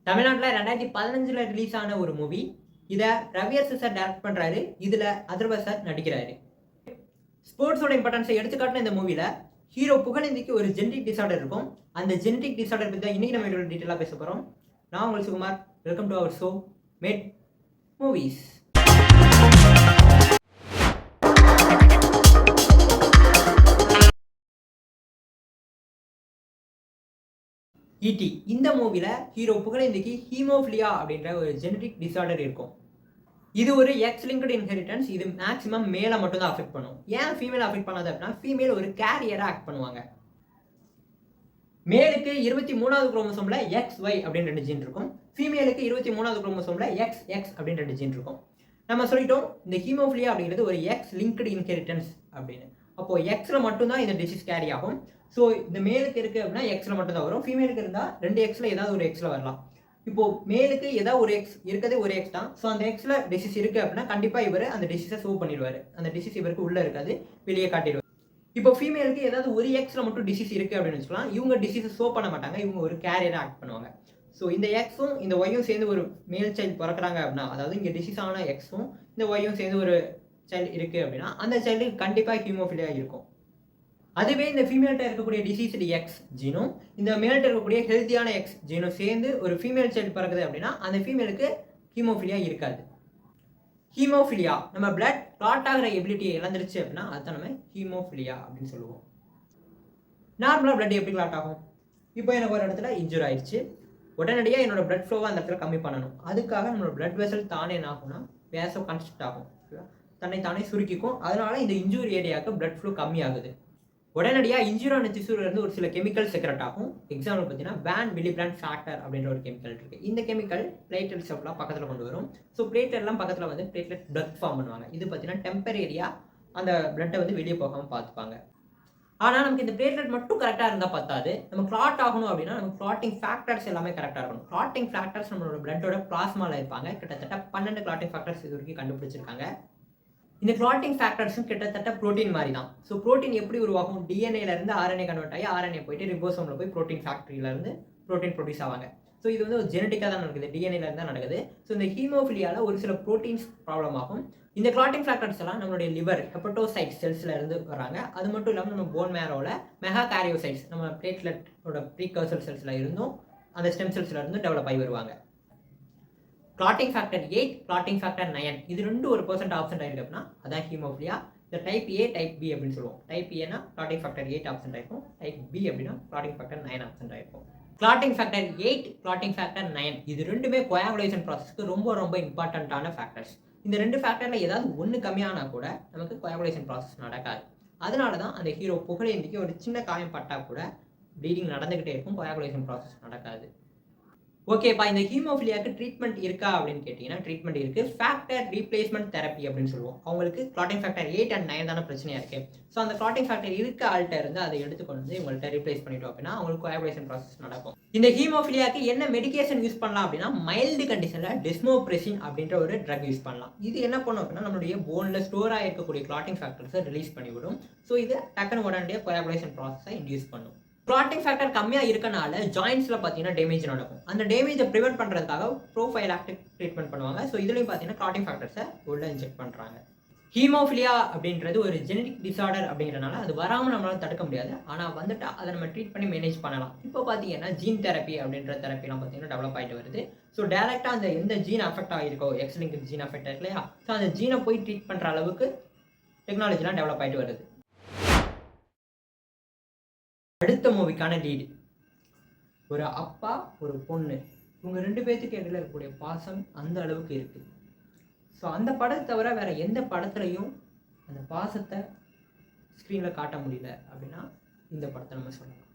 தமிழ்நாட்டில் 2015 ரிலீஸ் ஆன ஒரு மூவி. இதை ரவியர்ஸ் சார் டைரக்ட் பண்ணுறாரு. இதில் அதர்வா சார் நடிக்கிறாரு. ஸ்போர்ட்ஸோட இம்பார்ட்டன்ஸை எடுத்துக்காட்டின இந்த மூவியில் ஹீரோ புகழேந்திக்கு ஒரு ஜெனடிக் டிசார்டர் இருக்கும். அந்த ஜெனடிக் டிசார்டர் பற்றி தான் இன்னைக்கு நம்ம வீடியோவில் டீட்டெயிலாக பேச போகிறோம். நான் உங்கள் Sukumar. Welcome to our show mad movies. ஈடி இந்த மூவியில் ஹீரோ புகழேந்திக்கு ஹீமோஃபிலியா அப்படின்ற ஒரு ஜெனடிக் டிசார்டர் இருக்கும். இது ஒரு எக்ஸ் லிங்க்டு இன்ஹெரிட்டன்ஸ். இது மேக்ஸிமம் மேலே மட்டும்தான் அஃபெக்ட் பண்ணும். ஏன் ஃபீமேல் அஃபெக்ட் பண்ணாது அப்படின்னா ஃபீமேல் ஒரு கேரியராக ஆக்ட் பண்ணுவாங்க. மேலுக்கு 23வது குரோமோசோமில் XY அப்படின்னு 2 ஜீன் இருக்கும். ஃபீமேலுக்கு 23வது குரோமோசோமில் XX அப்படின்னு 2 ஜீன் இருக்கும். நம்ம சொல்லிட்டோம் இந்த ஹீமோஃபிலியா அப்படிங்கிறது ஒரு எக்ஸ் லிங்க்டு இன்ஹெரிட்டன்ஸ் அப்படின்னு. அப்போது எக்ஸில் மட்டும்தான் இந்த டிசீஸ் கேரி ஆகும். ஸோ இந்த மேலுக்கு இருக்குது அப்படின்னா எக்ஸில் மட்டும்தான் வரும். ஃபீமேலுக்கு இருந்தால் 2 எக்ஸில் ஏதாவது ஒரு எக்ஸில் வரலாம். இப்போது மேலுக்கு ஏதாவது ஒரு எக்ஸ் இருக்கிறதே ஒரு எக்ஸ் தான். ஸோ அந்த எக்ஸில் டிசீஸ் இருக்குது அப்படின்னா கண்டிப்பாக இவர் அந்த டிசீஸை ஷோ பண்ணிடுவார். அந்த டிசீஸ் இவருக்கு உள்ளே இருக்காது, வெளியே காட்டிடுவார். இப்போ ஃபீமேலுக்கு ஏதாவது ஒரு எக்ஸில் மட்டும் டிசீஸ் இருக்குது அப்படின்னு வச்சுக்கலாம். இவங்க டிசீஸை ஷோ பண்ண மாட்டாங்க, இவங்க ஒரு கேரியராக ஆக்ட் பண்ணுவாங்க. ஸோ இந்த எக்ஸும் இந்த ஒய்யும் சேர்ந்து ஒரு மேல் சைல்டு பிறக்கிறாங்க அப்படின்னா, அதாவது இங்கே டிசீஸ் ஆன எக்ஸும் இந்த ஒய்யும் சேர்ந்து ஒரு சைல்டு இருக்குது அப்படின்னா அந்த சைல்டுக்கு கண்டிப்பாக ஹீமோஃபிலியா இருக்கும். அதுவே இந்த ஃபீமேல்கிட்ட இருக்கக்கூடிய டிசீஸ்டு எக்ஸ் ஜீனும் இந்த மேல்கிட்ட இருக்கக்கூடிய ஹெல்த்தியான எக்ஸ் ஜீனும் சேர்ந்து ஒரு ஃபீமேல் சைல்டு பிறகுது அப்படின்னா அந்த ஃபீமேலுக்கு ஹீமோஃபிலியா இருக்காது. ஹீமோஃபிலியா நம்ம பிளட் கிளாட் ஆகிற எபிலிட்டியை இழந்துருச்சு அப்படின்னா அதுதான் நம்ம ஹீமோஃபிலியா அப்படின்னு சொல்லுவோம். நார்மலாக பிளட் எப்படி கிளாட் ஆகும்? இப்போ எனக்கு ஒரு இடத்துல இன்ஜூர் ஆயிடுச்சு, உடனடியாக என்னோட பிளட் ஃப்ளோவை அந்த இடத்துல கம்மி பண்ணணும். அதுக்காக நம்மளோட பிளட் வெசல் தானே என்ன ஆகும்னா வேசோ கன்ஸ்ட்ரக்ட் ஆகும், தன்னை தானே சுருக்கிக்கும். அதனால இந்த இன்ஜூரி ஏரியாவுக்கு பிளட் ஃப்ளோ கம்மி ஆகுது. உடனடியாக இன்ஜூரான திசுலேருந்து ஒரு சில கெமிக்கல் செக்ரெட் ஆகும். எக்ஸாம்பிள் பார்த்தீங்கன்னா வேன் வில்லிபிராண்ட் ஃபேக்டர் அப்படின்ற ஒரு கெமிக்கல் இருக்குது. இந்த கெமிக்கல் பிளேட்லெட்ஸ் எல்லாம் பக்கத்தில் கொண்டு வரும். ஸோ பிளேட்லெட்லாம் பக்கத்தில் வந்து பிளேட்லெட் பிளட் ஃபார்ம் பண்ணுவாங்க. இது பார்த்தீங்கன்னா டெம்பரரியாக அந்த பிளட்டை வந்து வெளியே போகாமல் பார்த்துப்பாங்க. ஆனால் நமக்கு இந்த பிளேட்லெட் மட்டும் கரெக்டாக இருந்தால் பத்தாது. நம்ம கிளாட் ஆகணும் அப்படின்னா நமக்கு கிளாட்டிங் ஃபேக்டர்ஸ் எல்லாமே கரெக்டாக இருக்கணும். கிளாட்டிங் ஃபேக்டர்ஸ் நம்மளோட பிளட்டோட பிளாஸ்மாவில் இருப்பாங்க. கிட்டத்தட்ட 12 கிளாட்டிங் ஃபேக்டர்ஸ் இது வரைக்கும் கண்டுபிடிச்சிருக்காங்க. இந்த கிளாட்டிங் ஃபேக்டர்ஸும் கிட்டத்தட்ட ப்ரோட்டீன் மாதிரி தான். ஸோ ப்ரோட்டீன் எப்படி உருவாகும்? டிஎன்ஏலேருந்து ஆர்என்ஏ கன்வெர்ட் ஆகி ஆர்என்ஏ போயிட்டு ரிபோசோமில் போய் ப்ரோட்டீன் ஃபேக்டரியிலேருந்து ப்ரோட்டீன் ப்ரொடியூஸ் ஆவாங்க. ஸோ இது வந்து ஒரு ஜெனட்டிக்காக தான் நடக்குது, டிஎன்ஏலேருந்து தான் நடக்குது. ஸோ இந்த ஹீமோஃபிலியாவில் ஒரு சில ப்ரோட்டீன்ஸ் ப்ராப்ளம் ஆகும். இந்த கிளாட்டிங் ஃபேக்டர்ஸ் எல்லாம் நம்மளுடைய லிவர் ஹெப்படோசைட் செல்ஸில் இருந்து வராங்க. அது மட்டும் இல்லாமல் நம்ம போன் மேரோவில் மெகா கேரியோசைட்ஸ் நம்ம பிளேட்லெட்டோட ப்ரீகர்சர் செல்ஸில் இருந்தும் அந்த ஸ்டெம் செல்ஸில் இருந்தும் டெவலப் ஆகி வருவாங்க. கிளாட்டிங் ஃபேக்டர் 8, கிளாட்டிங் ஃபேக்டர் 9 இது 2% ஆப்சென்ட் ஆயிருக்கு அப்படின்னா அதான் ஹீமோஃபிலியா. இந்த டைப் ஏ டைப் பி அப்படின்னு சொல்லுவோம். டைப் ஏனா கிளாட்டிங் ஃபேக்டர் 8 ஆப்சென்ட் ஆயிருக்கும், டைப் பி அப்படின்னா கிளாட்டிங் ஃபேக்டர் 9 ஆப்சென்ட் ஆயிருக்கும். கிளாட்டிங் ஃபேக்டர் 8, கிளாட்டிங் ஃபேக்டர் 9 இது ரெண்டுமே கோயாகுலேஷன் ப்ராசஸ்க்கு ரொம்ப ரொம்ப இம்பார்ட்டண்ட்டான ஃபேக்டர்ஸ். இந்த 2 ஃபேக்டரில் ஏதாவது ஒன்று கம்மியானா கூட நமக்கு கோயாகுலேஷன் ப்ராசஸ் நடக்காது. அதனால தான் அந்த ஹீரோ புகழேந்திக்கு ஒரு சின்ன காயம் பட்டால் கூட ப்ளீடிங் நடந்துகிட்டே இருக்கும், கோயாகுலேஷன் ப்ராசஸ் நடக்காது. ஓகேப்பா, இந்த ஹீமோஃபிலியாவுக்கு ட்ரீட்மெண்ட் இருக்கா அப்படின்னு கேட்டிங்கன்னா ட்ரீட்மெண்ட் இருக்குது. ஃபேக்டர் ரீப்ளேஸ்மெண்ட் தெரப்பி அப்படின்னு சொல்லுவோம். அவங்களுக்கு கிளாட்டிங் ஃபேக்டர் 8 and 9 தானே பிரச்சனையாக இருக்குது. ஸோ அந்த கிளாட்டிங் ஃபேக்டர் இருக்க ஆள்கிட்ட இருந்து அதை எடுத்துக்கொண்டு வந்து இவங்கள்ட்ட ரீப்ளேஸ் பண்ணிட்டோம் அப்படின்னா அவங்களுக்கு கோயாகுலேஷன் ப்ராசஸ் நடக்கும். இந்த ஹீமோஃபிலியாவுக்கு என்ன மெடிகேஷன் யூஸ் பண்ணலாம் அப்படின்னா மைல்டு கண்டிஷனில் டெஸ்மோப்ரெசின் அப்படின்ற ஒரு ட்ரக் யூஸ் பண்ணலாம். இது என்ன பண்ணும் அப்படின்னா நம்மளுடைய போனில் ஸ்டோர் ஆகிருக்கக்கூடிய கிளாட்டிங் ஃபேக்டர்ஸை ரிலீஸ் பண்ணிவிடும். ஸோ இது டக்குன்னு உடனடியாக கோயாகுலேஷன் ப்ராசஸை இன்டியூஸ் பண்ணும். கிளாட்டிங் ஃபேக்டர் கம்மியாக இருக்கனால ஜாயின்ஸில் பார்த்தீங்கன்னா டேமேஜ் நடக்கும். அந்த டேமேஜை ப்ரிவென்ட் பண்ணுறதுக்காக ப்ரோஃபைலாக்டிக் ட்ரீட்மெண்ட் பண்ணுவாங்க. ஸோ இதுலேயும் பார்த்தீங்கன்னா கிளாட்டிங் ஃபேக்டர்ஸை உள்ளே இன்ஜெக்ட் பண்ணுறாங்க. ஹீமோஃபிலியா அப்படின்றது ஒரு ஜெனடிக் டிசார்டர் அப்படிங்கிறனால அது வராமல் நம்மளால் தடுக்க முடியாது. ஆனால் வந்துட்டு அதை நம்ம ட்ரீட் பண்ணி மேனேஜ் பண்ணலாம். இப்போ பார்த்தீங்கன்னா ஜீன் தெரப்பி அப்படின்ற தெரப்பிலாம் பார்த்தீங்கன்னா டெவலப் ஆகிட்டு வருது. ஸோ டேரெக்டாக அந்த எந்த ஜீன் அஃபெக்ட் ஆகிருக்கோ, எக்ஸ் லிங்க் ஜீன் அஃபெக்ட் ஆகிருக்கு இல்லையா, ஸோ அந்த ஜீனை போய் ட்ரீட் பண்ணுற அளவுக்கு டெக்னாலஜிலாம் டெவலப் ஆகிட்டு வருது. அடுத்த மூவிக்கான லீடு ஒரு அப்பா ஒரு பொண்ணு, இவங்க 2 பேர்த்துக்கு இடையில இருக்கக்கூடிய பாசம் அந்த அளவுக்கு இருக்குது. ஸோ அந்த படத்தை தவிர வேற எந்த படத்துலையும் அந்த பாசத்தை ஸ்க்ரீனில் காட்ட முடியல அப்படின்னா இந்த படத்தை நம்ம சொல்லலாம்.